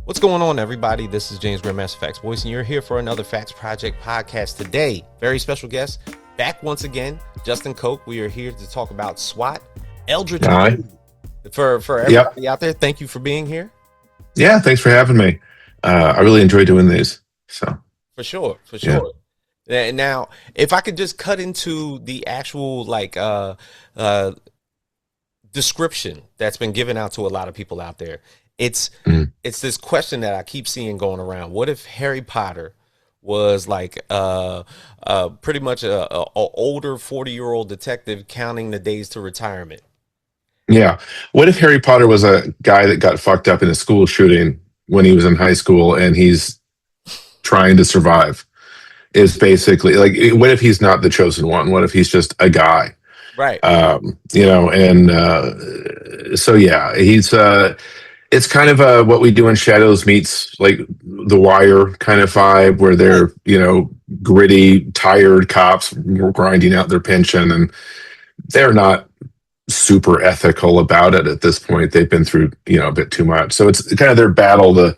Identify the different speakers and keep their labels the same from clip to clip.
Speaker 1: What's going on, everybody? This is James Grandmaster Facts Voice, and you're here for another Facts Project podcast today. Very special guest, back once again, Justin Koch. We are here to talk about SWAT, Eldritch.
Speaker 2: Hi.
Speaker 1: For everybody out there, thank you for being here.
Speaker 2: Yeah, thanks for having me. I really enjoy doing these. So
Speaker 1: for sure. Yeah. Now, if I could just cut into the actual description that's been given out to a lot of people out there. It's this question that I keep seeing going around. What if Harry Potter was like pretty much a older 40-year-old detective counting the days to retirement?
Speaker 2: Yeah. What if Harry Potter was a guy that got fucked up in a school shooting when he was in high school and he's trying to survive? Is basically like, what if he's not the chosen one? What if he's just a guy?
Speaker 1: Right.
Speaker 2: So yeah, he's it's kind of what we do in Shadows meets like The Wire kind of vibe, where they're, gritty, tired cops grinding out their pension, and they're not super ethical about it at this point. They've been through, a bit too much. So it's kind of their battle to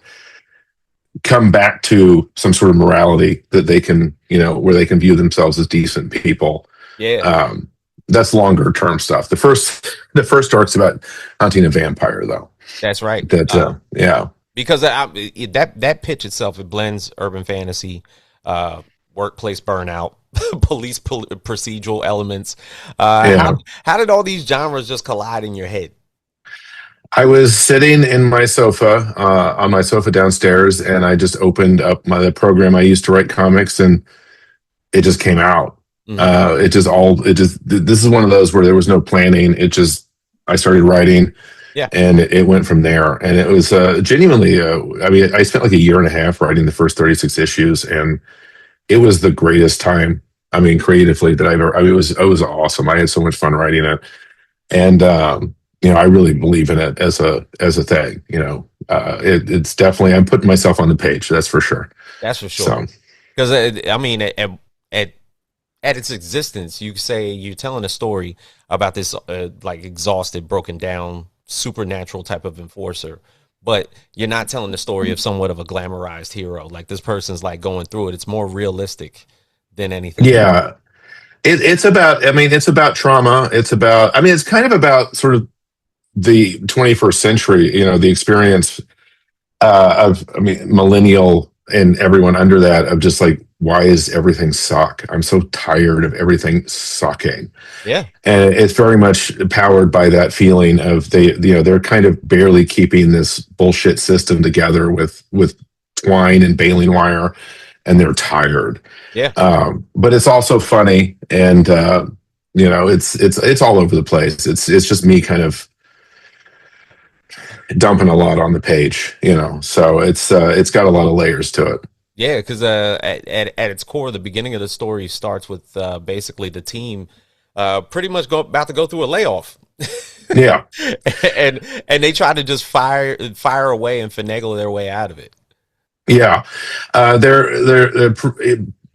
Speaker 2: come back to some sort of morality that they can, where they can view themselves as decent people.
Speaker 1: Yeah.
Speaker 2: That's longer term stuff. The first arc's about hunting a vampire, though.
Speaker 1: That's right.
Speaker 2: Yeah.
Speaker 1: Because that pitch itself, it blends urban fantasy, workplace burnout, police procedural elements. How did all these genres just collide in your head?
Speaker 2: I was sitting in my sofa, on my sofa downstairs, and I just opened up the program I used to write comics, and it just came out.
Speaker 1: Mm-hmm.
Speaker 2: This is one of those where there was no planning. I started writing.
Speaker 1: Yeah.
Speaker 2: And it went from there. And it was genuinely, I spent like a year and a half writing the first 36 issues, and it was the greatest time. Creatively that it was awesome. I had so much fun writing it. And, I really believe in it as a thing, it's definitely, I'm putting myself on the page. That's for sure.
Speaker 1: That's for sure. Because at its existence, you say you're telling a story about this exhausted, broken down, supernatural type of enforcer, but you're not telling the story of somewhat of a glamorized hero. Like, this person's like going through it. It's more realistic than anything.
Speaker 2: Yeah. It's about trauma. It's kind of about sort of the 21st century, the experience of millennial and everyone under that, of just like, why is everything suck? I'm so tired of everything sucking.
Speaker 1: Yeah.
Speaker 2: And it's very much powered by that feeling of they're kind of barely keeping this bullshit system together with twine and baling wire, and they're tired.
Speaker 1: Yeah.
Speaker 2: But it's also funny, and it's all over the place. It's just me kind of dumping a lot on the page, so it's got a lot of layers to it.
Speaker 1: Yeah, because at its core, the beginning of the story starts with basically the team pretty much about to go through a layoff.
Speaker 2: Yeah.
Speaker 1: and they try to just fire away and finagle their way out of it.
Speaker 2: Yeah.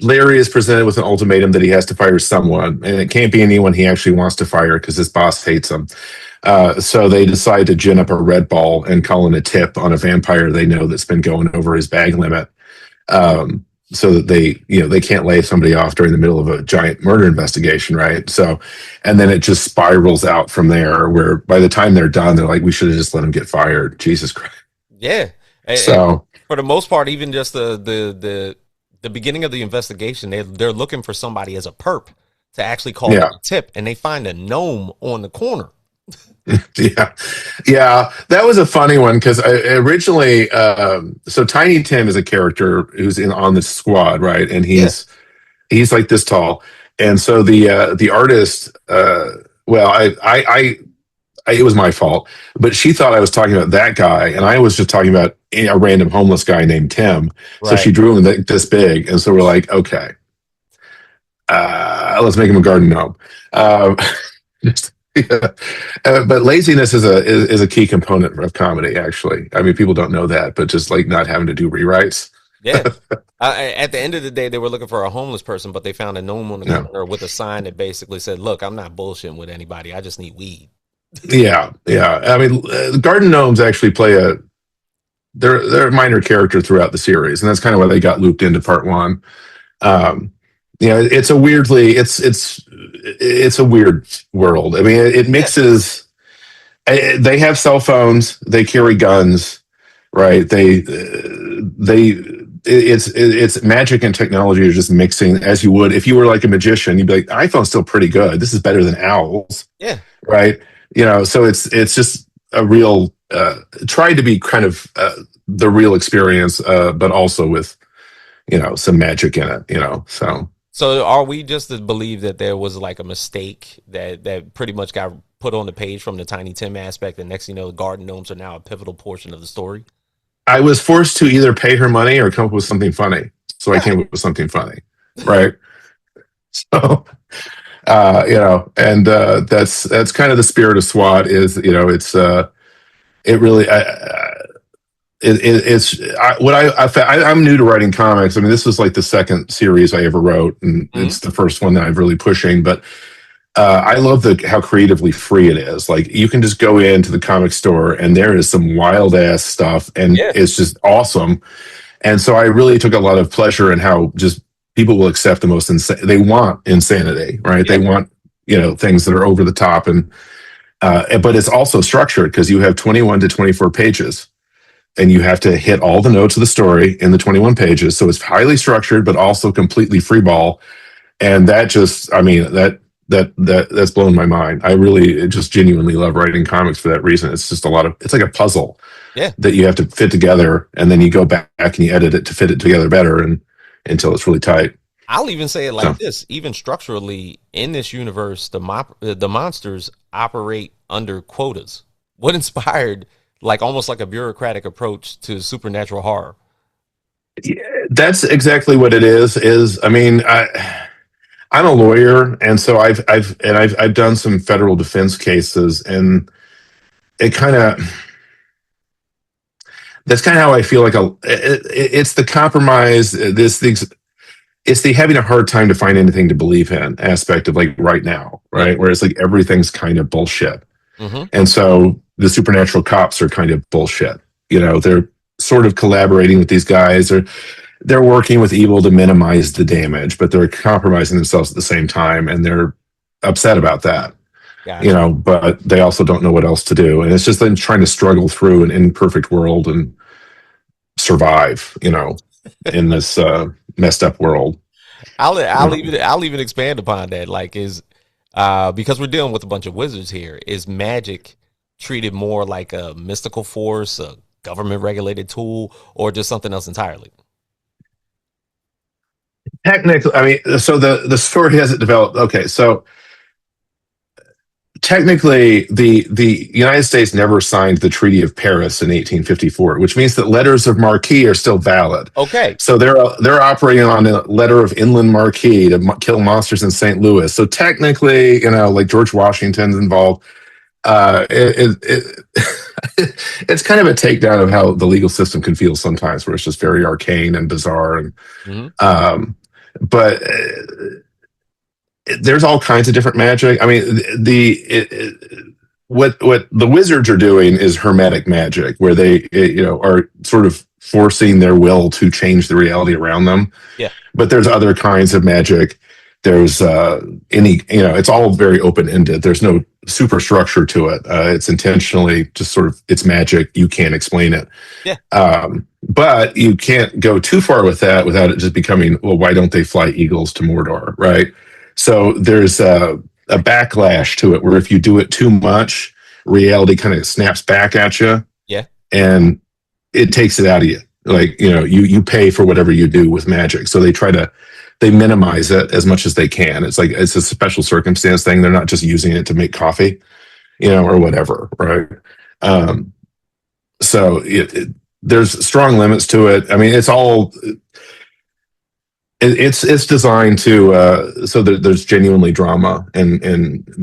Speaker 2: Larry is presented with an ultimatum that he has to fire someone, and it can't be anyone he actually wants to fire because his boss hates him. So they decide to gin up a red ball and call in a tip on a vampire they know that's been going over his bag limit. So that they can't lay somebody off during the middle of a giant murder investigation, right? So, and then it just spirals out from there, where by the time they're done, they're like, we should have just let him get fired. Jesus Christ.
Speaker 1: Yeah.
Speaker 2: So
Speaker 1: and for the most part, even just the beginning of the investigation, they're looking for somebody as a perp to actually call a tip, and they find a gnome on the corner.
Speaker 2: Yeah, that was a funny one, because originally, so Tiny Tim is a character who's on the squad, right? And he's like this tall, and so the artist, it was my fault, but she thought I was talking about that guy, and I was just talking about a random homeless guy named Tim. Right. So she drew him this big, and so we're like, okay, let's make him a garden gnome. But laziness is a key component of comedy, actually. People don't know that, but just like not having to do rewrites.
Speaker 1: Yeah. At the end of the day, they were looking for a homeless person, but they found a gnome on the corner with a sign that basically said, look, I'm not bullshitting with anybody. I just need weed.
Speaker 2: Yeah. Garden gnomes actually play they're a minor character throughout the series, and that's kind of why they got looped into part one. Um, it's a it's a weird world. I mean, it
Speaker 1: Yeah.
Speaker 2: mixes. They have cell phones. They carry guns, right? It's magic and technology are just mixing as you would if you were like a magician. You'd be like, iPhone's still pretty good. This is better than owls,
Speaker 1: Yeah.
Speaker 2: right? So it's just a real tried to be kind of the real experience, but also with some magic in it. So
Speaker 1: So are we just to believe that there was like a mistake that pretty much got put on the page from the Tiny Tim aspect, and next thing you know, garden gnomes are now a pivotal portion of the story?
Speaker 2: I was forced to either pay her money or come up with something funny. So I came up with something funny, right? So and that's kind of the spirit of SWAT. Is it's it really it's what I'm new to writing comics. I mean, this was like the second series I ever wrote, and
Speaker 1: Mm-hmm.
Speaker 2: it's the first one that I'm really pushing. But I love how creatively free it is. Like you can just go into the comic store and there is some wild ass stuff, and
Speaker 1: Yeah.
Speaker 2: it's just awesome. And so I really took a lot of pleasure in how just people will accept the most insane. They want insanity, right?
Speaker 1: Yeah.
Speaker 2: They want things that are over the top, and but it's also structured because you have 21 to 24 pages and you have to hit all the notes of the story in the 21 pages. So it's highly structured, but also completely free ball. And that just, I mean, that's blown my mind. I really just genuinely love writing comics for that reason. It's just it's like a puzzle
Speaker 1: Yeah.
Speaker 2: that you have to fit together, and then you go back and you edit it to fit it together better and until it's really tight.
Speaker 1: I'll even say it
Speaker 2: So
Speaker 1: like this: even structurally in this universe, the monsters operate under quotas. What inspired like almost like a bureaucratic approach to supernatural horror?
Speaker 2: yeah, that's exactly what it is. I mean, I'm a lawyer, and so I've done some federal defense cases, and it kind of that's kind of how I feel like it's the compromise. It's the having a hard time to find anything to believe in aspect of like right now,
Speaker 1: Yeah.
Speaker 2: right? Where it's like everything's kind of bullshit,
Speaker 1: Mm-hmm.
Speaker 2: and so the supernatural cops are kind of bullshit. They're sort of collaborating with these guys, or they're working with evil to minimize the damage, but they're compromising themselves at the same time, and they're upset about that.
Speaker 1: Gotcha.
Speaker 2: But they also don't know what else to do, and it's just them trying to struggle through an imperfect world and survive. In this messed up world.
Speaker 1: I'll even expand upon that. Like is because we're dealing with a bunch of wizards here. Is magic treated more like a mystical force, a government regulated tool, or just something else entirely?
Speaker 2: Technically, I mean, so the story hasn't developed. Okay, so technically, the United States never signed the Treaty of Paris in 1854, which means that letters of marque are still valid.
Speaker 1: Okay.
Speaker 2: So they're operating on a letter of inland marque to kill monsters in St. Louis. So technically, like George Washington's involved. It's kind of a takedown of how the legal system can feel sometimes, where it's just very arcane and bizarre, and
Speaker 1: Mm-hmm.
Speaker 2: but there's all kinds of different magic. I mean, what the wizards are doing is hermetic magic, where they are sort of forcing their will to change the reality around them.
Speaker 1: Yeah.
Speaker 2: But there's other kinds of magic. There's it's all very open ended. There's no superstructure to it. It's intentionally just sort of it's magic. You can't explain it.
Speaker 1: Yeah.
Speaker 2: But you can't go too far with that without it just becoming, well, why don't they fly eagles to Mordor, right? So there's a backlash to it where if you do it too much, reality kind of snaps back at you.
Speaker 1: Yeah.
Speaker 2: And it takes it out of you. Like, you pay for whatever you do with magic. So they minimize it as much as they can. It's like, it's a special circumstance thing. They're not just using it to make coffee, or whatever. Right. So there's strong limits to it. I mean, it's designed to so there's genuinely drama and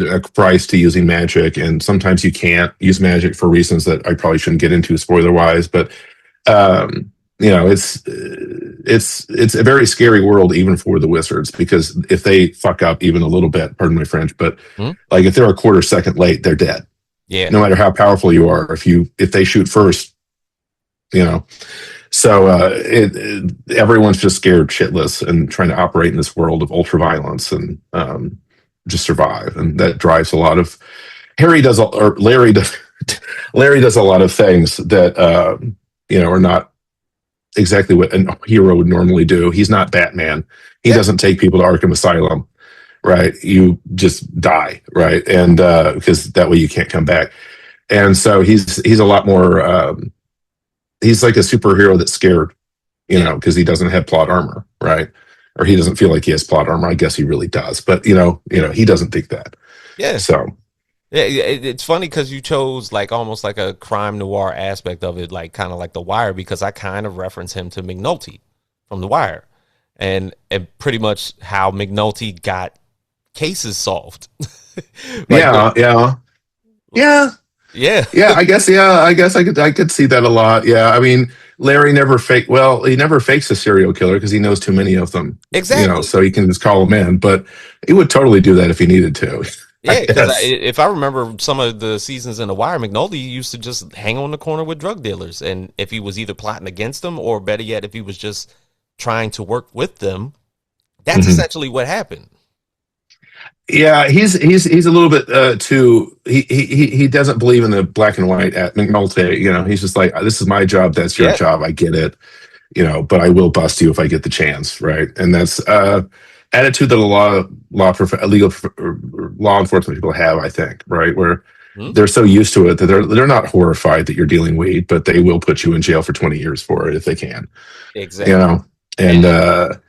Speaker 2: a price to using magic, and sometimes you can't use magic for reasons that I probably shouldn't get into spoiler wise, but it's a very scary world even for the wizards, because if they fuck up even a little bit, pardon my French, but like if they're a quarter second late, they're dead.
Speaker 1: Yeah.
Speaker 2: No matter how powerful you are, if they shoot first, you know. So everyone's just scared shitless and trying to operate in this world of ultra violence and just survive, and that drives a lot of Harry does or Larry does Larry does a lot of things that are not exactly what a hero would normally do. He's not Batman. He
Speaker 1: Yeah,
Speaker 2: doesn't take people to Arkham Asylum, right? You just die, right? And because that way you can't come back. And so he's a lot more. He's like a superhero that's scared,
Speaker 1: yeah,
Speaker 2: because he doesn't have plot armor, right? Or he doesn't feel like he has plot armor. I guess he really does, but he doesn't think that.
Speaker 1: yeah.
Speaker 2: So
Speaker 1: Yeah, it's funny because you chose like almost like a crime noir aspect of it, like kind of like The Wire, because I kind of reference him to McNulty from The Wire, and pretty much how McNulty got cases solved. Like,
Speaker 2: yeah.
Speaker 1: yeah,
Speaker 2: Yeah, I guess I could see that a lot. Yeah, I mean, Larry never fake. Well, he never fakes a serial killer because he knows too many of them.
Speaker 1: exactly.
Speaker 2: So he can just call them in. But he would totally do that if he needed to. I
Speaker 1: Yeah, because
Speaker 2: guess.
Speaker 1: if I remember some of the seasons in The Wire, McNulty used to just hang on the corner with drug dealers, and if he was either plotting against them or better yet, if he was just trying to work with them, that's
Speaker 2: Mhm.
Speaker 1: essentially what happened.
Speaker 2: Yeah, he's a little bit too. He doesn't believe in the black and white at McNulty. He's just like, this is my job, that's your
Speaker 1: Yeah.
Speaker 2: job. I get it. But I will bust you if I get the chance, right? And that's attitude that a lot of law enforcement people have, I think, right? Where
Speaker 1: Hmm?
Speaker 2: they're so used to it that they're not horrified that you're dealing weed, but they will put you in jail for 20 years for it if they can, you
Speaker 1: Exactly.
Speaker 2: know. And
Speaker 1: And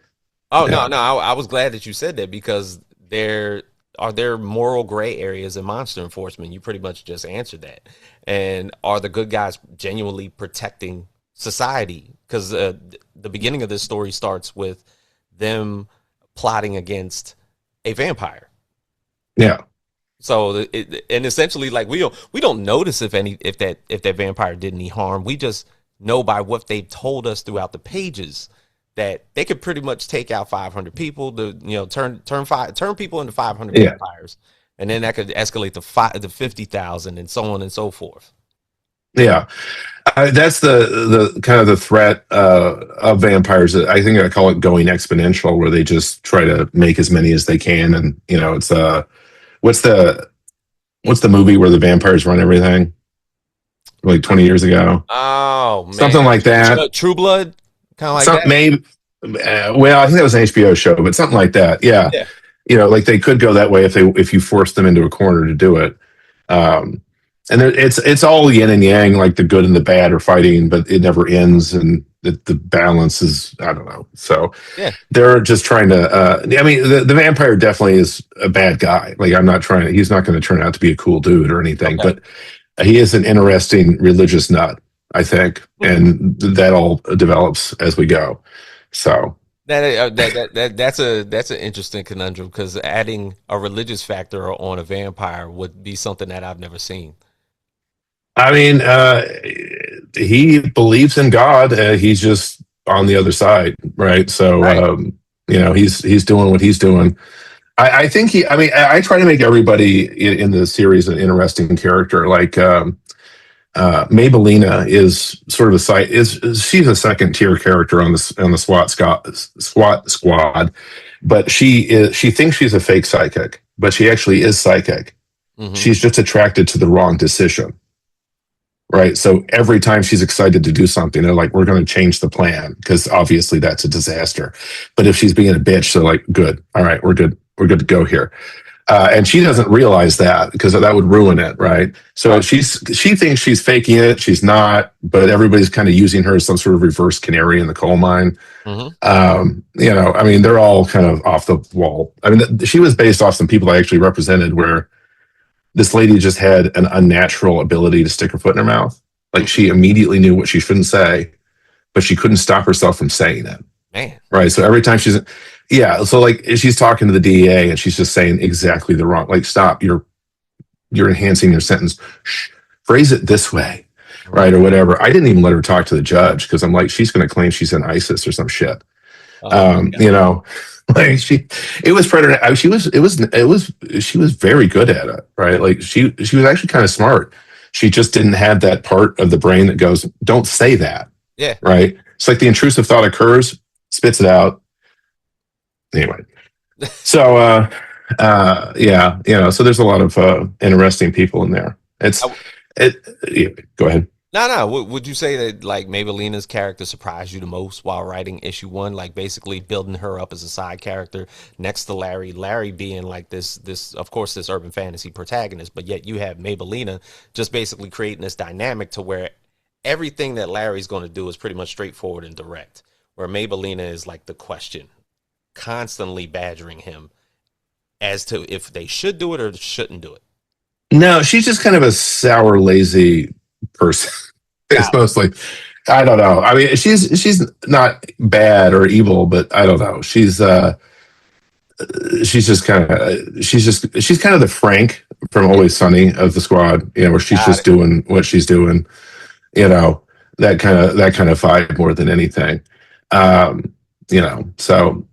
Speaker 1: oh
Speaker 2: yeah,
Speaker 1: no, I was glad that you said that because there moral gray areas in monster enforcement. You pretty much just answered that. And are the good guys genuinely protecting society? Because the beginning of this story starts with them plotting against a vampire.
Speaker 2: yeah,
Speaker 1: So and essentially, like we don't notice if that vampire did any harm. We just know by what they've told us throughout the pages that they could pretty much take out 500 people, turn people into 500
Speaker 2: yeah.
Speaker 1: vampires, and then that could escalate to 50,000 and so on and so forth.
Speaker 2: Yeah, that's the kind of the threat of vampires. I think I call it going exponential, where they just try to make as many as they can. And it's what's the what's the movie where the vampires run everything? Like 20 years ago,
Speaker 1: Oh
Speaker 2: something
Speaker 1: man,
Speaker 2: like that.
Speaker 1: True Blood, kind of like
Speaker 2: Some
Speaker 1: that.
Speaker 2: maybe. Well, I think that was an HBO show, but something like that. Yeah,
Speaker 1: Yeah.
Speaker 2: like they could go that way if you forced them into a corner to do it. Um, and it's all yin and yang, like the good and the bad are fighting, but it never ends, and the balance is, I don't know. So
Speaker 1: Yeah.
Speaker 2: they're just trying to. I mean, the vampire definitely is a bad guy. Like I'm not trying to. He's not going to turn out to be a cool dude or anything,
Speaker 1: Okay.
Speaker 2: but he is an interesting religious nut, I think, and that all develops as we go. So
Speaker 1: That's an interesting conundrum because adding a religious factor on a vampire would be something that I've never seen.
Speaker 2: I mean, he believes in God. He's just on the other side, right? So,
Speaker 1: Right.
Speaker 2: he's doing what he's doing. I think he. I mean, I try to make everybody in the series an interesting character. Like Maybellina is sort of a site. She's a second tier character on the SWAT squad, but she thinks she's a fake psychic, but she actually is psychic.
Speaker 1: Hmm.
Speaker 2: She's just attracted to the wrong decision. Right. So every time she's excited to do something, they're like, we're going to change the plan because obviously that's a disaster. But if she's being a bitch, they're like, good. All right, we're good. We're good to go here. And she doesn't realize that because that would ruin it. Right. So
Speaker 1: Right.
Speaker 2: she thinks she's faking it. She's not, but everybody's kind of using her as some sort of reverse canary in the coal mine.
Speaker 1: Hmm.
Speaker 2: I mean, they're all kind of off the wall. I mean, she was based off some people I actually represented where this lady just had an unnatural ability to stick her foot in her mouth. Like she immediately knew what she shouldn't say, but she couldn't stop herself from saying it.
Speaker 1: Man.
Speaker 2: Right. So every time yeah. So like she's talking to the DEA and she's just saying exactly the wrong, like, stop, you're enhancing your sentence. Shh, phrase it this way. Right. Or whatever. I didn't even let her talk to the judge because I'm like, she's going to claim she's in ISIS or some shit.
Speaker 1: Oh my
Speaker 2: You
Speaker 1: God.
Speaker 2: know, like it was predator. She was very good at it, right? Like she was actually kind of smart. She just didn't have that part of the brain that goes, don't say that,
Speaker 1: Yeah.
Speaker 2: right? It's like the intrusive thought occurs, spits it out. Anyway, so yeah, so there's a lot of interesting people in there.
Speaker 1: I
Speaker 2: It's
Speaker 1: w-
Speaker 2: it. Yeah, go ahead.
Speaker 1: no, no. Would you say that like Maybellina's character surprised you the most while writing issue one? Like basically building her up as a side character next to Larry. Larry being like this, of course, this urban fantasy protagonist, but yet you have Maybellina just basically creating this dynamic to where everything that Larry's going to do is pretty much straightforward and direct. Where Maybellina is like the question, constantly badgering him as to if they should do it or shouldn't do it.
Speaker 2: No, she's just kind of a sour, lazy person. It's
Speaker 1: Got it.
Speaker 2: mostly, I don't know. I mean, she's not bad or evil, but I don't know. She's just kind of she's kind of the Frank from
Speaker 1: Yeah,
Speaker 2: Always Sunny of the squad, where she's
Speaker 1: got
Speaker 2: just
Speaker 1: it.
Speaker 2: doing what she's doing, you know, that kind of vibe more than anything. Um, so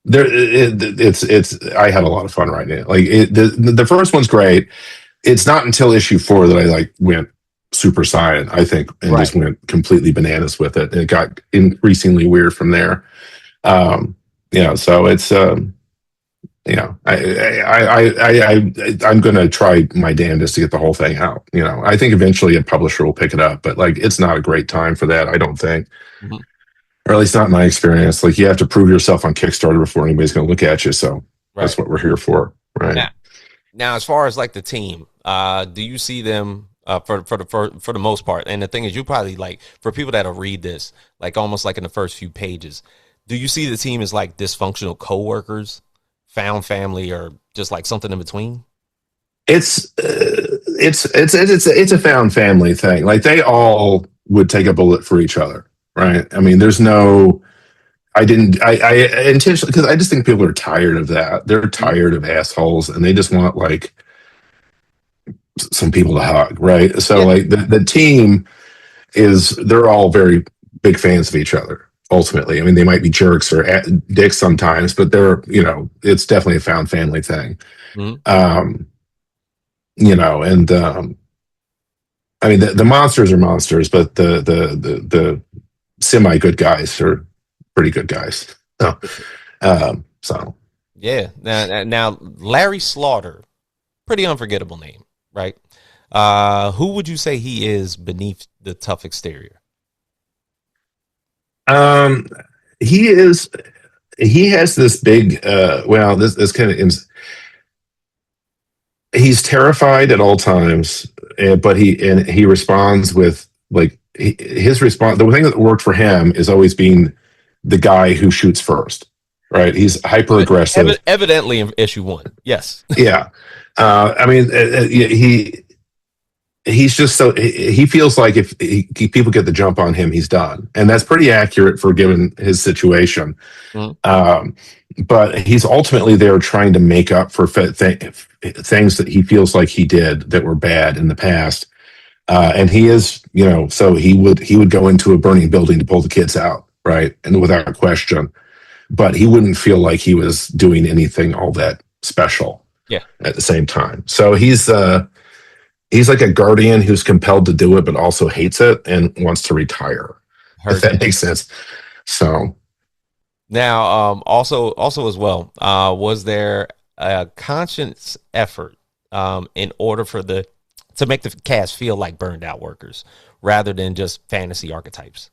Speaker 2: there it's I had a lot of fun writing it. Like the first one's great. It's not until issue 4 that I like went super saiyan, I think, and
Speaker 1: Right.
Speaker 2: just went completely bananas with it. And it got increasingly weird from there. Um, so it's I'm going to try my damnedest to get the whole thing out. I think eventually a publisher will pick it up, but like it's not a great time for that, I don't think,
Speaker 1: Mhm.
Speaker 2: or at least not in my experience. Like you have to prove yourself on Kickstarter before anybody's going to look at you. So
Speaker 1: Right.
Speaker 2: that's what we're here for, right?
Speaker 1: Now, now, as far as like the team, do you see them for the most part? And the thing is, you probably like for people that'll read this, like almost like in the first few pages, do you see the team as like dysfunctional coworkers, found family, or just like something in between?
Speaker 2: It's a found family thing. Like they all would take a bullet for each other, right? I mean, there's no. I intentionally, because I just think people are tired of that. They're
Speaker 1: Mhm.
Speaker 2: tired of assholes, and they just want like some people to hug, right? So
Speaker 1: Yeah.
Speaker 2: like the team they're all very big fans of each other. Ultimately, I mean, they might be jerks or dicks sometimes, but it's definitely a found family thing.
Speaker 1: Mhm.
Speaker 2: Um, and I mean, the monsters are monsters, but the semi good guys are pretty good guys. So
Speaker 1: Yeah. Now, Larry Slaughter, pretty unforgettable name, right? Who would you say he is beneath the tough exterior?
Speaker 2: um, he is he has this big well this kind of he's terrified at all times, but he responds with like his response. The thing that worked for him is always being the guy who shoots first, right? He's hyper aggressive.
Speaker 1: Evidently in issue one. Yes.
Speaker 2: Yeah, I mean, he's just so he feels like if people get the jump on him, he's done, and that's pretty accurate for given his situation.
Speaker 1: Mhm.
Speaker 2: Um, but he's ultimately there trying to make up for things that he feels like he did that were bad in the past. And he is, so he would go into a burning building to pull the kids out, right, and without question. But he wouldn't feel like he was doing anything all that special
Speaker 1: Yeah.
Speaker 2: at the same time. So he's like a guardian who's compelled to do it, but also hates it and wants to retire. If
Speaker 1: Heard
Speaker 2: that
Speaker 1: that.
Speaker 2: makes sense. So
Speaker 1: Now, also as well, was there a conscious effort in order for the to make the cast feel like burned out workers rather than just fantasy archetypes?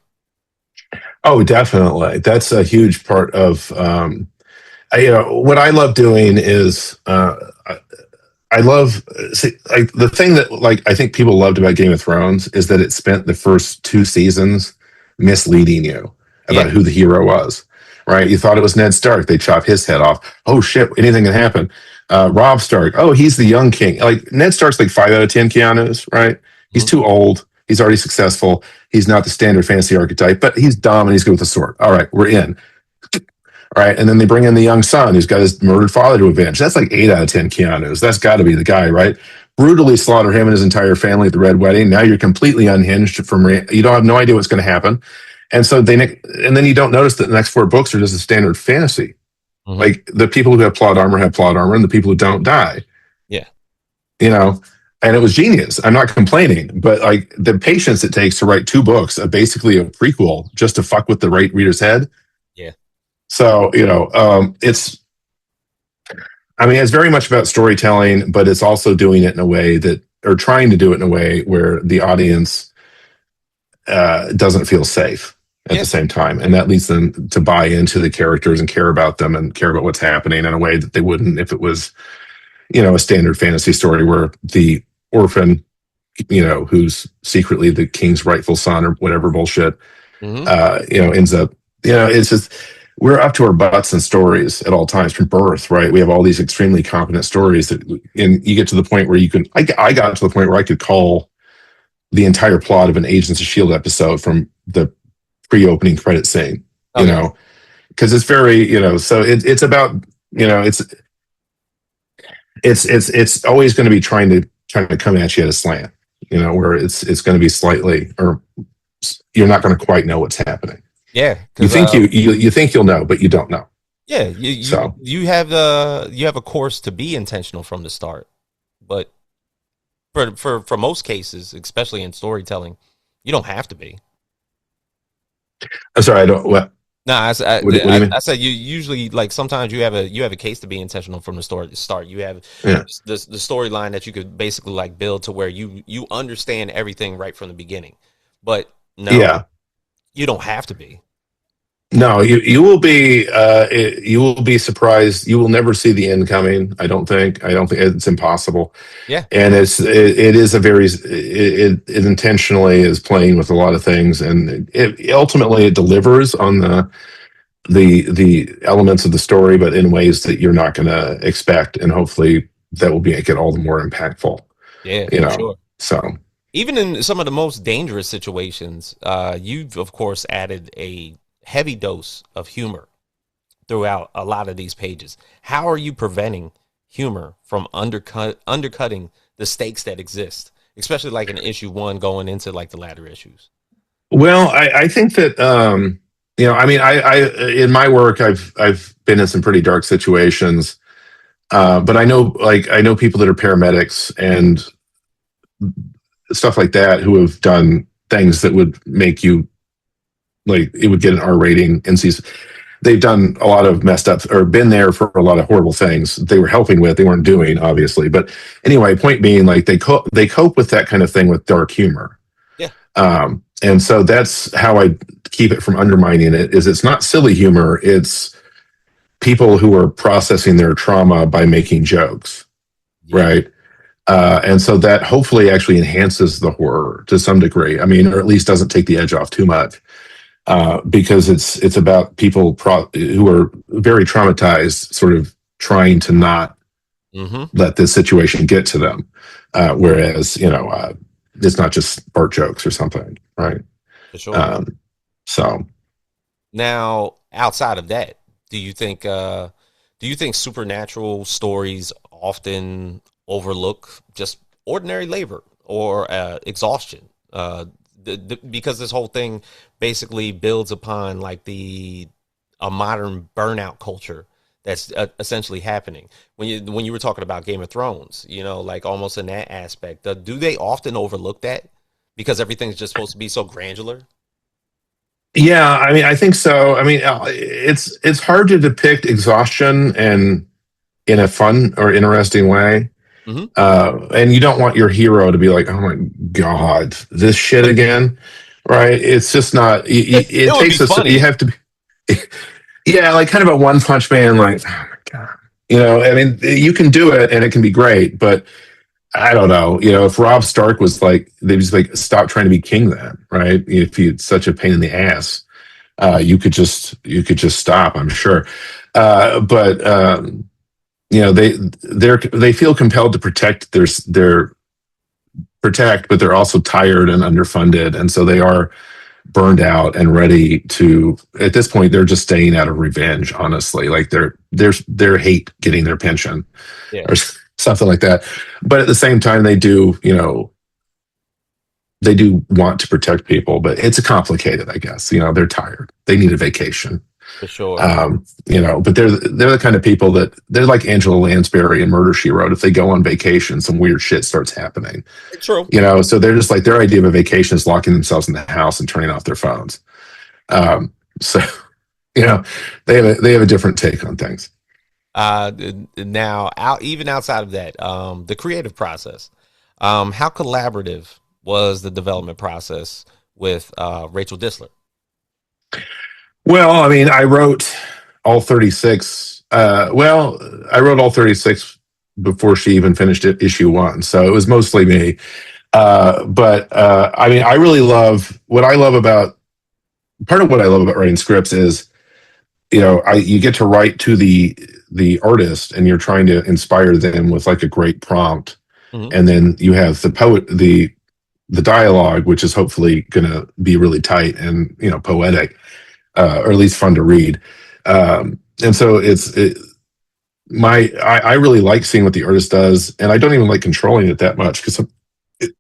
Speaker 2: oh, definitely. That's a huge part of what I love doing is I love see, like the thing that like I think people loved about Game of Thrones is that it spent the first 2 seasons misleading you
Speaker 1: Yeah.
Speaker 2: about who the hero was. Right? You thought it was Ned Stark. They chop his head off. Oh shit! Anything can happen. Rob Stark. Oh, he's the young king. Like Ned Stark's like 5 out of 10 Keanu's. Right? He's
Speaker 1: Mhm.
Speaker 2: too old. He's already successful. He's not the standard fantasy archetype, but he's dumb and he's good with a sword. All right, we're in. All right. And then they bring in the young son who's got his murdered father to avenge. That's like 8 out of 10 Keanu's. That's got to be the guy, right? Brutally slaughter him and his entire family at the Red Wedding. Now you're completely unhinged you don't have no idea what's going to happen. And so and then you don't notice that the next 4 books are just a standard fantasy.
Speaker 1: Mhm.
Speaker 2: Like the people who have plot armor, and the people who don't die,
Speaker 1: Yeah.
Speaker 2: you know? and it was genius. I'm not complaining, but like the patience it takes to write 2 books, basically a prequel, just to fuck with the right reader's head.
Speaker 1: Yeah.
Speaker 2: So it's. I mean, it's very much about storytelling, but it's also doing it in a way that, or trying to do it in a way where the audience doesn't feel safe at
Speaker 1: Yeah.
Speaker 2: the same time, and that leads them to buy into the characters and care about them and care about what's happening in a way that they wouldn't if it was, a standard fantasy story where the orphan, who's secretly the king's rightful son or whatever bullshit,
Speaker 1: Hmm.
Speaker 2: ends up, it's just, we're up to our butts in stories at all times from birth, right? We have all these extremely competent stories and you get to the point where I got to the point where I could call the entire plot of an Agents of S.H.I.E.L.D. episode from the pre-opening credit scene,
Speaker 1: Okay.
Speaker 2: because it's very, so it's about, it's always going to be trying to come at you at a slant, where it's going to be slightly, or you're not going to quite know what's happening.
Speaker 1: Yeah.
Speaker 2: You
Speaker 1: Because
Speaker 2: think you think you'll know, but you don't know.
Speaker 1: yeah, you
Speaker 2: So
Speaker 1: you have a course to be intentional from the start, but for most cases, especially in storytelling, you don't have to be.
Speaker 2: I'm sorry, I don't.
Speaker 1: No,
Speaker 2: What do you mean?
Speaker 1: I said you usually, like, sometimes you have a case to be intentional from the start. You have
Speaker 2: Yeah,
Speaker 1: the storyline that you could basically like build to where you understand everything right from the beginning. But no,
Speaker 2: yeah.
Speaker 1: you don't have to be.
Speaker 2: No, you will be surprised. You will never see the end coming. I don't think. I don't think it's impossible.
Speaker 1: Yeah.
Speaker 2: And it is a very it intentionally is playing with a lot of things, and it ultimately it delivers on the elements of the story, but in ways that you're not going to expect, and hopefully that will make it all the more impactful.
Speaker 1: Yeah,
Speaker 2: You
Speaker 1: for
Speaker 2: know,
Speaker 1: sure.
Speaker 2: so
Speaker 1: Even in some of the most dangerous situations, you've of course added a heavy dose of humor throughout a lot of these pages. How are you preventing humor from undercutting the stakes that exist, especially like in issue one going into like the latter issues?
Speaker 2: well, I think that I mean, I in my work, I've been in some pretty dark situations, but I know people that are paramedics and stuff like that who have done things that would make you like it would get an R rating and see. They've done a lot of messed up or been there for a lot of horrible things they were helping with, they weren't doing, obviously, but anyway, point being, like they cope with that kind of thing with dark humor.
Speaker 1: Yeah.
Speaker 2: And so that's how I keep it from undermining it. Is it's not silly humor, it's people who are processing their trauma by making jokes,
Speaker 1: Yeah.
Speaker 2: right? And so that hopefully actually enhances the horror to some degree. I mean, or at least doesn't take the edge off too much, because it's about people who are very traumatized, sort of trying to not
Speaker 1: Mm-hmm.
Speaker 2: let this situation get to them. Whereas it's not just fart jokes or something, right?
Speaker 1: For sure.
Speaker 2: Um, so
Speaker 1: Now, outside of that, do you think supernatural stories often overlook just ordinary labor or exhaustion? Because this whole thing basically builds upon like a modern burnout culture that's essentially happening. When you were talking about Game of Thrones, like almost in that aspect, do they often overlook that because everything's just supposed to be so granular?
Speaker 2: yeah, I mean, I think so. I mean, it's hard to depict exhaustion and in a fun or interesting way.
Speaker 1: Hmm.
Speaker 2: And you don't want your hero to be like, "Oh my god, this shit again," right? It's just not.
Speaker 1: It
Speaker 2: It
Speaker 1: would be
Speaker 2: takes us. You
Speaker 1: funny.
Speaker 2: have to be, yeah, like kind of a one punch man. Like, oh my god, I mean, you can do it and it can be great, but I don't know. If Rob Stark was like, they just like stop trying to be king, then right? If he's such a pain in the ass, you could just stop. I'm sure, but. They feel compelled to protect their protect, but they're also tired and underfunded, and so they are burned out and ready to. At this point, they're just staying out of revenge. Honestly, like they're hate getting their pension
Speaker 1: Yeah,
Speaker 2: or something like that. But at the same time, they do want to protect people, but it's complicated. I guess they're tired. They need a vacation.
Speaker 1: For sure.
Speaker 2: But they're the kind of people that they're like Angela Lansbury in Murder She Wrote. If they go on vacation, some weird shit starts happening.
Speaker 1: True.
Speaker 2: So they're just like their idea of a vacation is locking themselves in the house and turning off their phones. So they have a different take on things.
Speaker 1: Now, even outside of that, the creative process, how collaborative was the development process with Rachel Distler?
Speaker 2: Well, I mean, I wrote all 36. I wrote all 36 before she even finished issue one, so it was mostly me. But I mean, I really love what I love about part of what I love about writing scripts is, you get to write to the artist, and you're trying to inspire them with like a great prompt, and then you have the poet, the dialogue, which is hopefully going to be really tight and poetic, or at least fun to read. And so I really like seeing what the artist does, and I don't even like controlling it that much because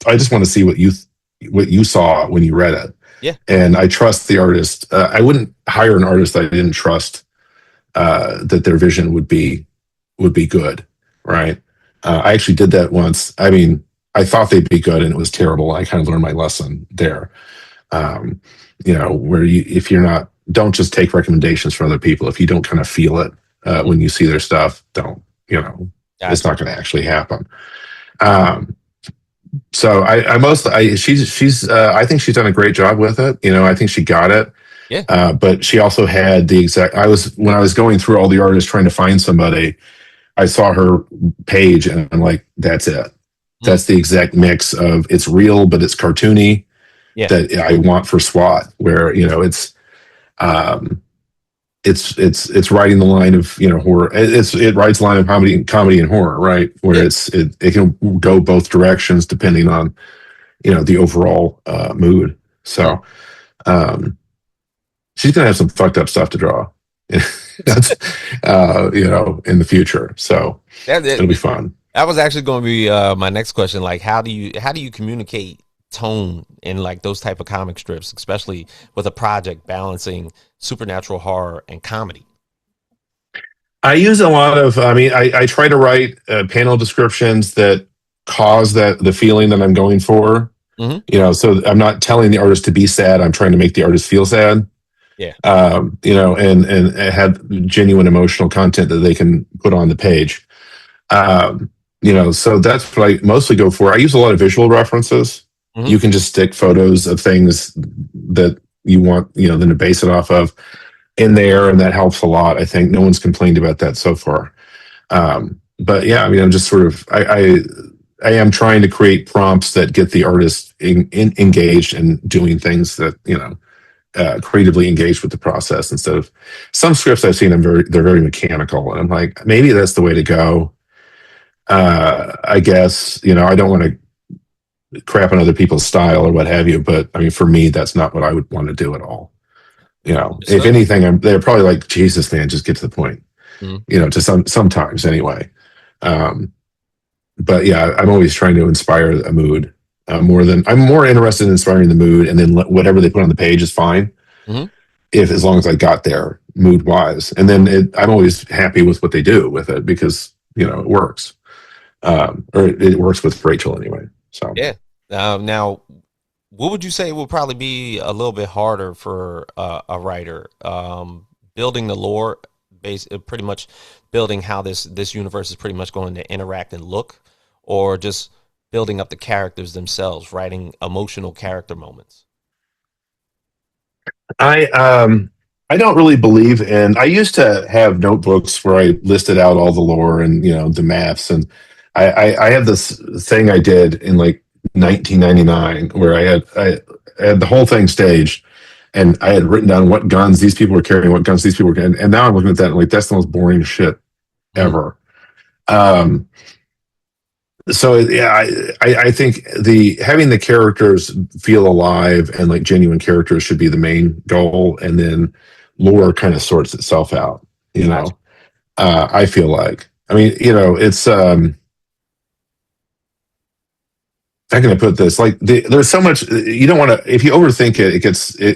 Speaker 2: I just want to see what you saw when you read it.
Speaker 1: Yeah.
Speaker 2: And I trust the artist. I wouldn't hire an artist that I didn't trust that their vision would be good, right? I actually did that once. I mean, I thought they'd be good, and it was terrible. I kind of learned my lesson there. Where if you're not, don't just take recommendations from other people. If you don't kind of feel it when you see their stuff, don't. Gotcha. It's not going to actually happen. So I think she's done a great job with it. I think she got it.
Speaker 1: Yeah.
Speaker 2: But she also had when I was going through all the artists trying to find somebody, I saw her page and I'm like, that's it. That's the exact mix of it's real, but it's cartoony that I want for SWAT, where, it's writing the line of, horror. It writes the line of comedy and horror, right? Where it can go both directions depending on, the overall mood. So, she's going to have some fucked up stuff to draw. That's, in the future. So it'll be fun.
Speaker 1: That was actually going to be my next question. Like, how do you communicate tone in like those type of comic strips, especially with a project balancing supernatural horror and comedy?
Speaker 2: I use a lot of, I try to write panel descriptions that cause the feeling that I'm going for. So I'm not telling the artist to be sad. I'm trying to make the artist feel sad.
Speaker 1: Yeah.
Speaker 2: And have genuine emotional content that they can put on the page. So that's what I mostly go for. I use a lot of visual references. You can just stick photos of things that you want, them to base it off of in there, and that helps a lot. I think no one's complained about that so far. But yeah, I'm just sort of, I am trying to create prompts that get the artist engaged and doing things that, creatively engaged with the process, instead of some scripts I've seen, they're very mechanical, and I'm like, maybe that's the way to go. I guess, I don't want to crap on other people's style or what have you, but I mean, for me, that's not what I would want to do at all. If anything, they're probably like, Jesus, man, just get to the point. To sometimes anyway. But yeah, I'm always trying to inspire a mood I'm more interested in inspiring the mood, and then whatever they put on the page is fine. As long as I got there mood wise, and then I'm always happy with what they do with it, because it works, or it works with Rachel anyway. So
Speaker 1: yeah. Now, what would you say will probably be a little bit harder for a writer? Building the lore, pretty much building how this universe is pretty much going to interact and look, or just building up the characters themselves, writing emotional character moments?
Speaker 2: I don't really believe in. I used to have notebooks where I listed out all the lore and the maps, and I had this thing I did in like 1999 where I had the whole thing staged, and I had written down what guns these people were carrying, what guns these people were carrying, and now I'm looking at that and like, that's the most boring shit ever. So yeah, I think having the characters feel alive and like genuine characters should be the main goal, and then lore kind of sorts itself out. I feel like, it's how can I put this? Like there's so much you don't want to. If you overthink it,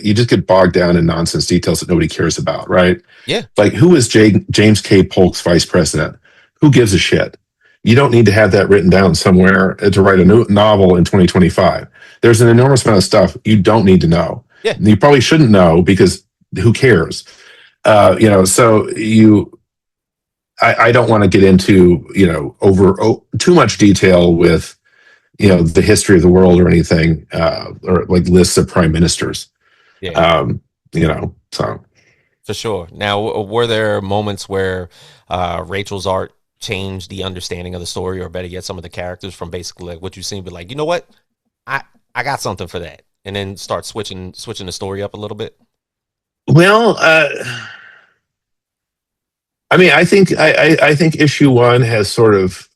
Speaker 2: you just get bogged down in nonsense details that nobody cares about, right?
Speaker 1: Yeah.
Speaker 2: Like who is James K. Polk's vice president? Who gives a shit? You don't need to have that written down somewhere to write a new novel in 2025. There's an enormous amount of stuff you don't need to know.
Speaker 1: Yeah.
Speaker 2: You probably shouldn't know because who cares? So I don't want to get into, too much detail with, the history of the world or anything, or like lists of prime ministers.
Speaker 1: Yeah.
Speaker 2: So.
Speaker 1: For sure. Now, were there moments where Rachel's art changed the understanding of the story, or better yet, some of the characters from basically like what you've seen, but like, you know what? I got something for that. And then start switching the story up a little bit?
Speaker 2: Well, I mean, I think issue one has sort of,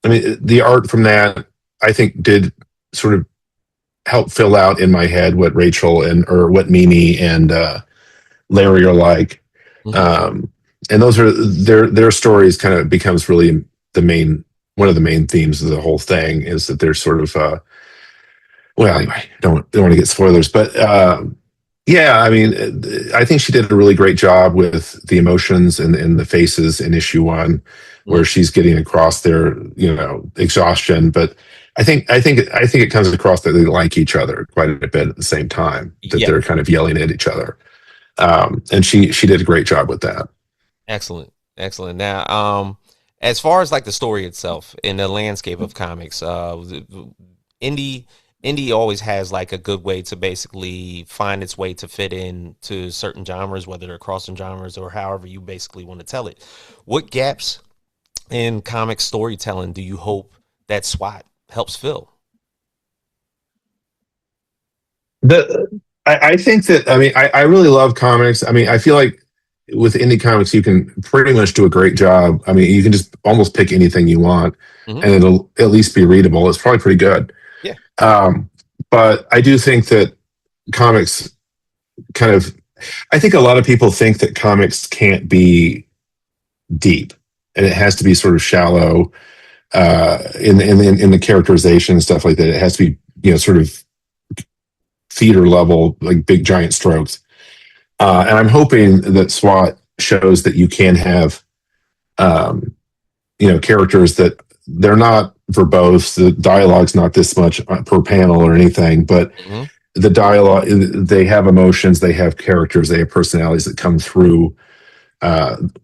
Speaker 2: the art from that I think did sort of help fill out in my head what Rachel or what Mimi and Larry are like, and those are their stories. Kind of becomes really one of the main themes of the whole thing is that they're sort of well, anyway, don't want to get spoilers, but yeah, I mean, I think she did a really great job with the emotions and the faces in issue one, where she's getting across their, exhaustion. But I think it comes across that they like each other quite a bit at the same time, that they're kind of yelling at each other. And she did a great job with that.
Speaker 1: Excellent. Now, as far as like the story itself in the landscape of comics, indie always has like a good way to basically find its way to fit in to certain genres, whether they're crossing genres or however you basically want to tell it. What gaps in comic storytelling do you hope that SWAT helps fill?
Speaker 2: I think that, I really love comics. I mean, I feel like with indie comics, you can pretty much do a great job. I mean, you can just almost pick anything you want and it'll at least be readable. It's probably pretty good.
Speaker 1: Yeah.
Speaker 2: But I do think that comics I think a lot of people think that comics can't be deep and it has to be sort of shallow in the characterization and stuff like that. It has to be, sort of theater level, like big giant strokes. And I'm hoping that SWAT shows that you can have, characters that they're not verbose. The dialogue's not this much per panel or anything, but the dialogue, they have emotions, they have characters, they have personalities that come through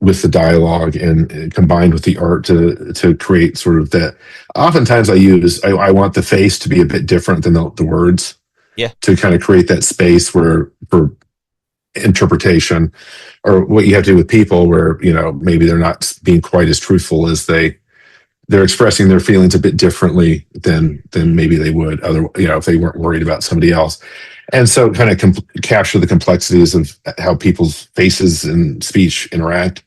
Speaker 2: with the dialogue and combined with the art to create sort of that. Oftentimes I want the face to be a bit different than the words.
Speaker 1: Yeah.
Speaker 2: To kind of create that space for interpretation, or what you have to do with people where, maybe they're not being quite as truthful as they're expressing their feelings a bit differently than maybe they would if they weren't worried about somebody else. And so kind of capture the complexities of how people's faces and speech interact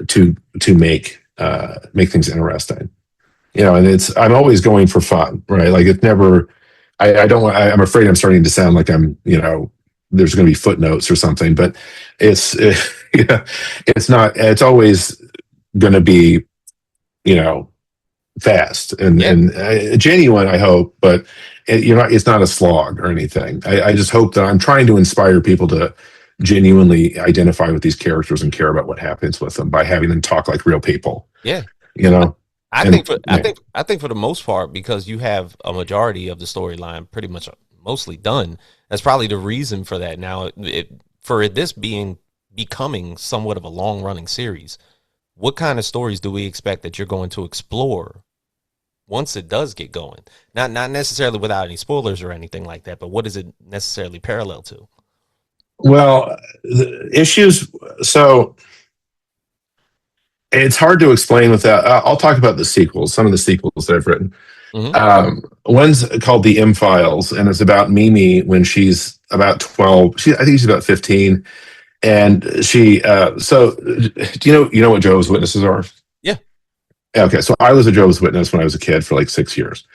Speaker 2: to make things interesting. And I'm always going for fun, right? Like it's never, I'm afraid I'm starting to sound like I'm, there's going to be footnotes or something, but it's not, it's always going to be, fast and genuine, I hope, but it's not a slog or anything. I just hope that I'm trying to inspire people to genuinely identify with these characters and care about what happens with them by having them talk like real people.
Speaker 1: Yeah.
Speaker 2: I
Speaker 1: think for the most part, because you have a majority of the storyline pretty much mostly done, that's probably the reason for that. Now, for this becoming somewhat of a long running series, what kind of stories do we expect that you're going to explore once it does get going? Not necessarily without any spoilers or anything like that, but what is it necessarily parallel to?
Speaker 2: Well, the issues, so it's hard to explain without. I'll talk about the sequels, some of the sequels that I've written. One's called The M Files, and it's about Mimi when she's about 12. I think she's about 15. And she, so do you know what Jehovah's Witnesses are?
Speaker 1: Yeah.
Speaker 2: Okay. So I was a Jehovah's Witness when I was a kid for like 6 years.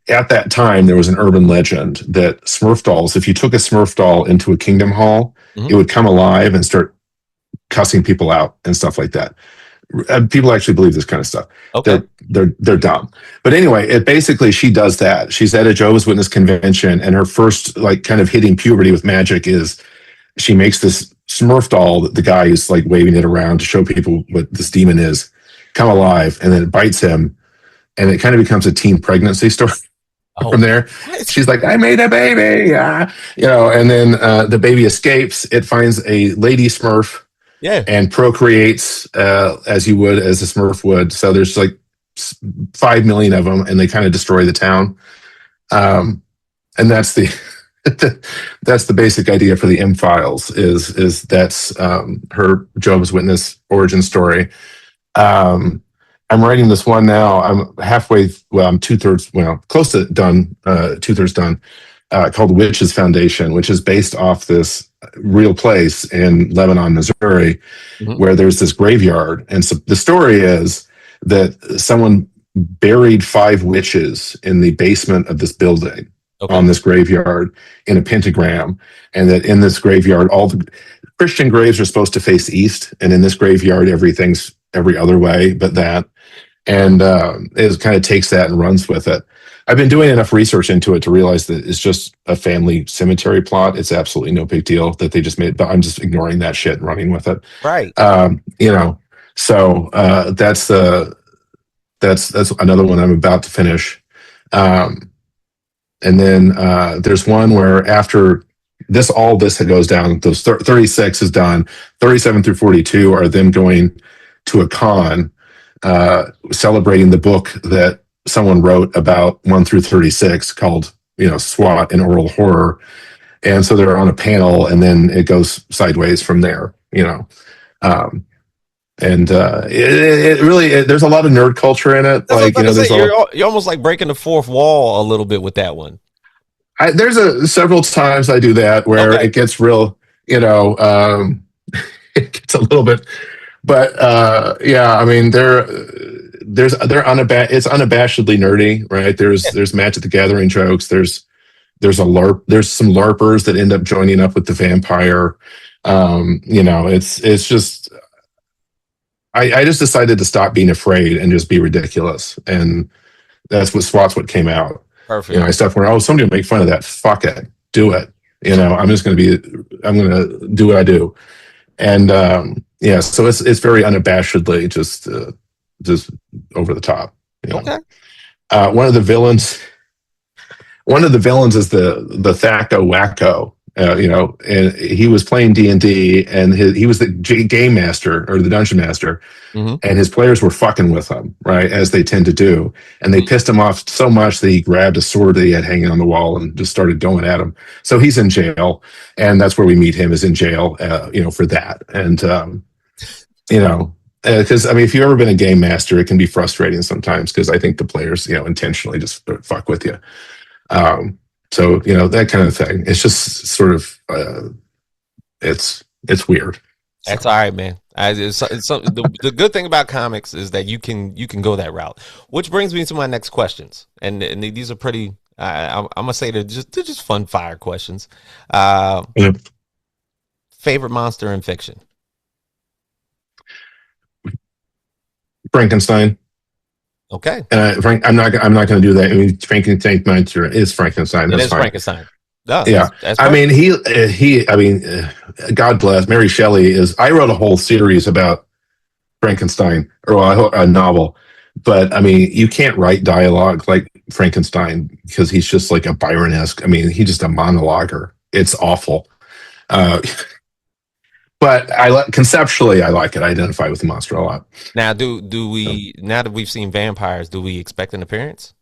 Speaker 2: At that time, there was an urban legend that Smurf dolls, if you took a Smurf doll into a kingdom hall, it would come alive and start cussing people out and stuff like that. People actually believe this kind of stuff.
Speaker 1: Okay.
Speaker 2: They're dumb. But anyway, it basically, she does that. She's at a Jehovah's Witness convention, and her first like kind of hitting puberty with magic is she makes this Smurf doll that the guy is like waving it around to show people what this demon is come alive, and then it bites him, and it kind of becomes a teen pregnancy story. From there, she's like, I made a baby, and then the baby escapes. It finds a lady Smurf, and procreates as you would, as a Smurf would. So there's like 5 million of them, and they kind of destroy the town. And that's the that's the basic idea for the M Files. Is that's her Jehovah's Witness origin story. I'm writing this one now. I'm halfway. Well, I'm 2/3. Well, close to done. 2/3 done. Called Witches Foundation, which is based off this real place in Lebanon, Missouri, where there's this graveyard. And so the story is that someone buried 5 witches in the basement of this building on this graveyard in a pentagram, and that in this graveyard, all the Christian graves are supposed to face east, and in this graveyard, everything's every other way but that. And it kind of takes that and runs with it. I've been doing enough research into it to realize that it's just a family cemetery plot. It's absolutely no big deal that they just made, but I'm just ignoring that shit and running with it.
Speaker 1: Right.
Speaker 2: So that's another one I'm about to finish. And then there's one where after this, all this goes down, those 36 is done. 37 through 42 are them going to a con, celebrating the book that someone wrote about 1 through 36 called, SWAT and Oral Horror. And so they're on a panel, and then it goes sideways from there, and it really, there's a lot of nerd culture in it.
Speaker 1: You're almost like breaking the fourth wall a little bit with that one.
Speaker 2: There's several times I do that where it gets real, it gets a little bit, but I mean, it's unabashedly nerdy, right? There's Magic the Gathering jokes. There's some LARPers that end up joining up with the vampire. It's just, I just decided to stop being afraid and just be ridiculous. And that's what SWAT's what came out.
Speaker 1: Perfect.
Speaker 2: I stuff where, somebody will make fun of that. Fuck it. Do it. I'm going to do what I do. And, so it's very unabashedly just over the top.
Speaker 1: Okay.
Speaker 2: One of the villains is the Thacko Wacko. And he was playing D&D, and he was the game master or the dungeon master, and his players were fucking with him, right, as they tend to do, and they pissed him off so much that he grabbed a sword that he had hanging on the wall and just started going at him. So he's in jail, and that's where we meet him, is in jail, for that. And because if you've ever been a game master, it can be frustrating sometimes, because I think the players intentionally just fuck with you. So that kind of thing. It's just sort of it's weird.
Speaker 1: That's all right, man. The good thing about comics is that you can go that route. Which brings me to my next questions, and these are pretty. I'm gonna say they're just fun fire questions. Favorite monster in fiction?
Speaker 2: Frankenstein.
Speaker 1: Okay.
Speaker 2: And I'm not going to do that. I mean, Frankenstein monster is Frankenstein. That's fine.
Speaker 1: Frankenstein. No,
Speaker 2: yeah. I mean, God bless Mary Shelley. I wrote a whole series about Frankenstein, or a novel, but I mean, you can't write dialogue like Frankenstein, because he's just like a Byron-esque. I mean, he's just a monologuer. It's awful. But conceptually, I like it. I identify with the monster a lot.
Speaker 1: Now, do we? Now that we've seen vampires, do we expect an appearance?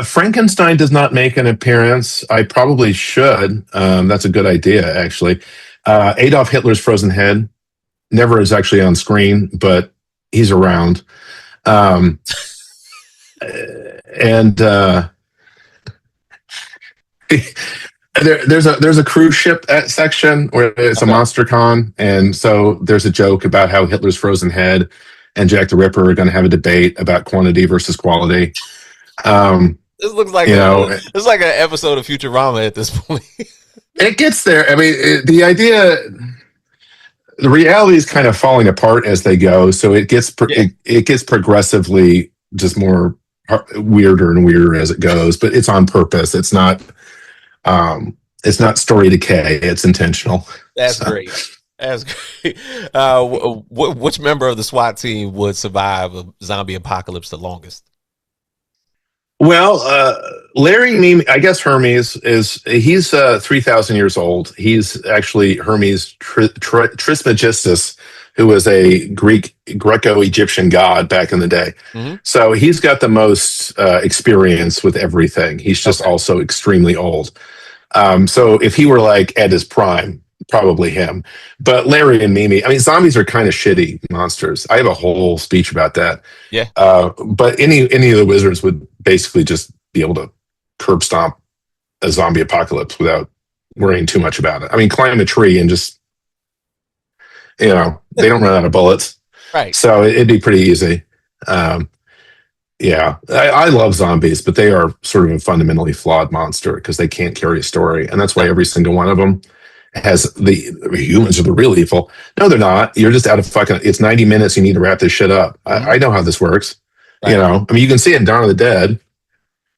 Speaker 2: Frankenstein does not make an appearance. I probably should. That's a good idea, actually. Adolf Hitler's frozen head never is actually on screen, but he's around. There's a cruise ship section where it's a monster con, and so there's a joke about how Hitler's frozen head and Jack the Ripper are going to have a debate about quantity versus quality.
Speaker 1: This looks like it's like an episode of Futurama at this point.
Speaker 2: It gets there. I mean, the idea. the reality is kind of falling apart as they go. So
Speaker 1: Yeah,
Speaker 2: it gets progressively just more weirder and weirder as it goes. But it's on purpose. It's not story decay. It's intentional.
Speaker 1: that's
Speaker 2: So.
Speaker 1: great. That's great. Which member of the SWAT team would survive a zombie apocalypse the longest?
Speaker 2: Well, Larry Meme, I guess Hermes is he's 3,000 years old. He's actually Hermes Trismegistus, who was a Greco-Egyptian god back in the day.
Speaker 1: Hmm.
Speaker 2: So he's got the most experience with everything. He's just
Speaker 1: Okay.
Speaker 2: also extremely old. So if he were like at his prime, probably him. But Larry and Mimi, I mean, zombies are kind of shitty monsters. I have a whole speech about that.
Speaker 1: Yeah.
Speaker 2: But any of the wizards would basically just be able to curb stomp a zombie apocalypse without worrying too much about it. I mean, climb a tree and just they don't run out of bullets,
Speaker 1: Right.
Speaker 2: so it'd be pretty easy. Um, yeah, I love zombies, but they are sort of a fundamentally flawed monster because they can't carry a story, and that's why every single one of them has the humans are the real evil. No, they're not. You're just out of fucking. It's 90 minutes. You need to wrap this shit up.
Speaker 1: Hmm.
Speaker 2: I know how this works.
Speaker 1: Right.
Speaker 2: I mean, you can see it in Dawn of the Dead,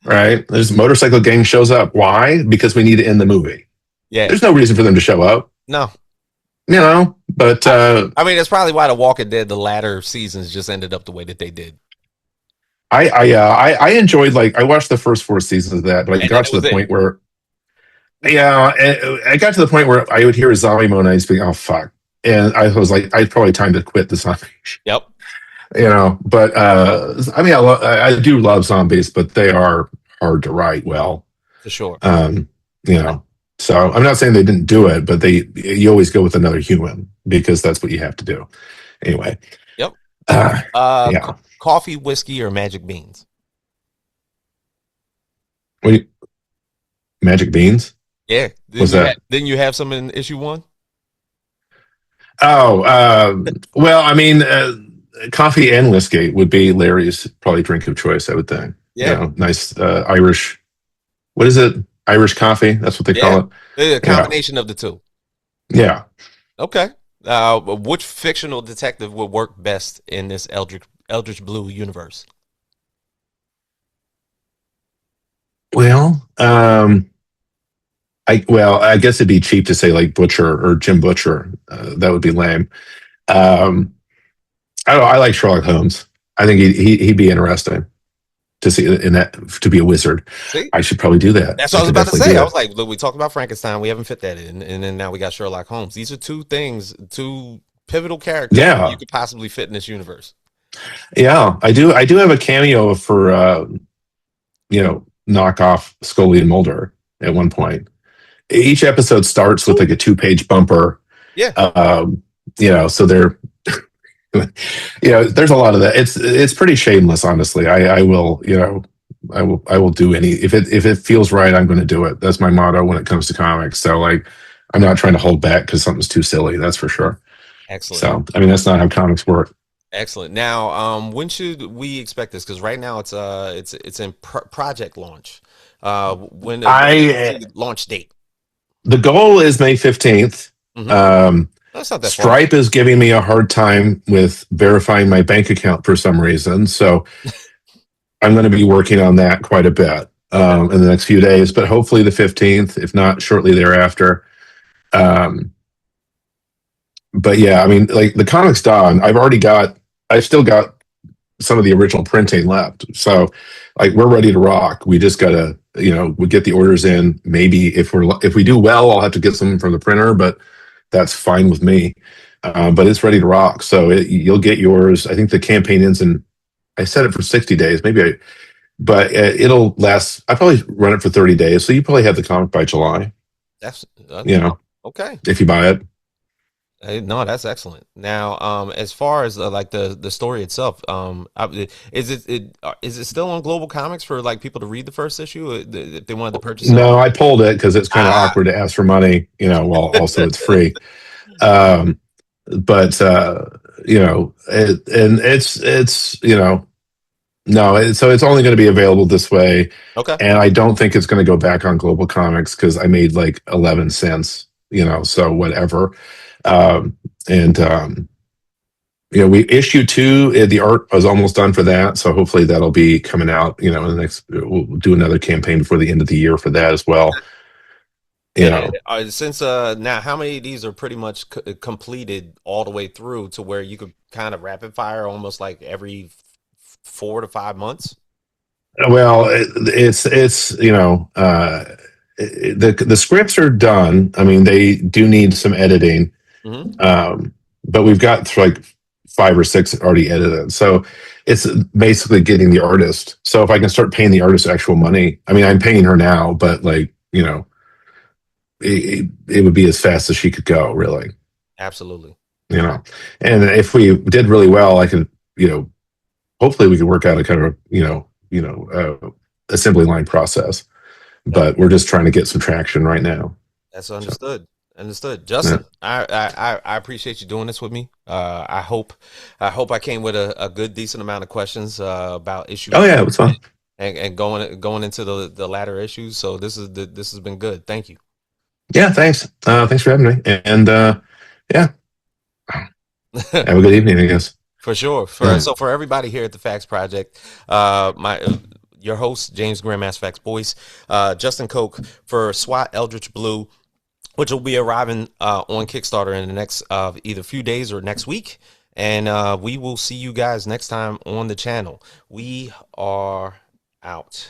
Speaker 2: right? There's a motorcycle gang shows up. Why? Because we need to end the movie.
Speaker 1: Yeah.
Speaker 2: There's no reason for them to show up,
Speaker 1: No.
Speaker 2: but
Speaker 1: I mean, that's probably why The Walking Dead, the latter seasons, just ended up the way that they did.
Speaker 2: I enjoyed I watched the first 4 seasons of that, but I
Speaker 1: And then
Speaker 2: got
Speaker 1: it
Speaker 2: to
Speaker 1: was
Speaker 2: the
Speaker 1: it.
Speaker 2: point where I got to the point where I would hear a zombie moan and I'd be oh fuck, and I was like, I'd probably time to quit the zombie.
Speaker 1: Yep.
Speaker 2: But I mean, I do love zombies, but they are hard to write well.
Speaker 1: For sure.
Speaker 2: Um, you know, so I'm not saying they didn't do it, but you always go with another human because that's what you have to do. Anyway,
Speaker 1: Yep.
Speaker 2: uh, yeah.
Speaker 1: Coffee, whiskey, or magic beans?
Speaker 2: Wait, magic beans?
Speaker 1: Yeah.
Speaker 2: What's that?
Speaker 1: Didn't you have some in issue 1?
Speaker 2: Oh, well, I mean, coffee and whiskey would be Larry's probably drink of choice, I would think.
Speaker 1: Yeah.
Speaker 2: Nice Irish. What is it? Irish coffee? That's what they
Speaker 1: Yeah.
Speaker 2: call it.
Speaker 1: A combination of the two.
Speaker 2: Yeah.
Speaker 1: Okay. Which fictional detective would work best in this Eldritch Blue universe?
Speaker 2: Well, I guess it'd be cheap to say like Butcher or Jim Butcher. That would be lame. Um, I don't know. I like Sherlock Holmes. I think he'd be interesting to see in that to be a wizard.
Speaker 1: See?
Speaker 2: I should probably do that.
Speaker 1: That's what I was
Speaker 2: could
Speaker 1: about to
Speaker 2: definitely
Speaker 1: say.
Speaker 2: do
Speaker 1: I
Speaker 2: that.
Speaker 1: was like, look, we talked about Frankenstein. We haven't fit that in. And then now we got Sherlock Holmes. These are two pivotal characters that you
Speaker 2: Yeah,
Speaker 1: could possibly fit in this universe.
Speaker 2: yeah. I do have a cameo for knockoff Scully and Mulder at one point. Each episode starts with like a 2-page bumper.
Speaker 1: Yeah.
Speaker 2: So they're there's a lot of that. It's pretty shameless, honestly. I will, I will do any if it feels right, I'm going to do it. That's my motto when it comes to comics. So I'm not trying to hold back because something's too silly. That's for sure.
Speaker 1: Excellent.
Speaker 2: So I mean, that's not how comics work.
Speaker 1: Excellent. Now, when should we expect this? Because right now it's in project launch. When the launch date?
Speaker 2: The goal is May 15th.
Speaker 1: Mm-hmm. That's not that
Speaker 2: Stripe is giving me a hard time with verifying my bank account for some reason. So I'm going to be working on that quite a bit in the next few days, but hopefully the 15th, if not shortly thereafter. But yeah, I mean, like the comic's done. I've still got some of the original printing left. So we're ready to rock. We just got to, we get the orders in. Maybe if we do well, I'll have to get some from the printer, but that's fine with me. But it's ready to rock. So you'll get yours. I think the campaign ends I set it for 60 days, but it'll last. I probably run it for 30 days. So you probably have the comic by July.
Speaker 1: That's okay.
Speaker 2: If you buy it.
Speaker 1: No, that's excellent. Now, as far as the story itself, is it still on Global Comics for people to read the first issue if they wanted to purchase it?
Speaker 2: No, I pulled it because it's kind of awkward to ask for money. While also it's free. But it's no, so it's only going to be available this way.
Speaker 1: Okay.
Speaker 2: And I don't think it's going to go back on Global Comics because I made 11 cents. So whatever. And we issue 2. The art was almost done for that, so hopefully that'll be coming out. In the next. We'll do another campaign before the end of the year for that as well.
Speaker 1: Since now, how many of these are pretty much completed all the way through to where you could kind of rapid fire almost like every 4 to 5 months?
Speaker 2: Well, it's the scripts are done. I mean, they do need some editing,
Speaker 1: Hmm.
Speaker 2: but we've got like 5 or 6 already edited. So it's basically getting the artist. So if I can start paying the artist actual money, I mean, I'm paying her now, but like it would be as fast as she could go, really.
Speaker 1: Absolutely.
Speaker 2: You know, and if we did really well, I could, hopefully we could work out a kind of, assembly line process.
Speaker 1: That,
Speaker 2: But we're just trying to get some traction right now.
Speaker 1: that's
Speaker 2: So,
Speaker 1: understood. Understood.
Speaker 2: yeah.
Speaker 1: Justin, I appreciate you doing this with me. I came with a good decent amount of questions about issue
Speaker 2: Oh
Speaker 1: 4
Speaker 2: yeah, it was fun.
Speaker 1: and going into the latter issues. So this has been good. Thank you.
Speaker 2: Yeah, thanks. Thanks for having me. And yeah, have a good evening, I guess.
Speaker 1: For sure.
Speaker 2: Yeah.
Speaker 1: For everybody here at the Facts Project, my your host James Grandmaster Facts Boyce, Justin Koch for SWAT Eldritch Blue, which will be arriving on Kickstarter in the next either few days or next week, and we will see you guys next time on the channel. We are out.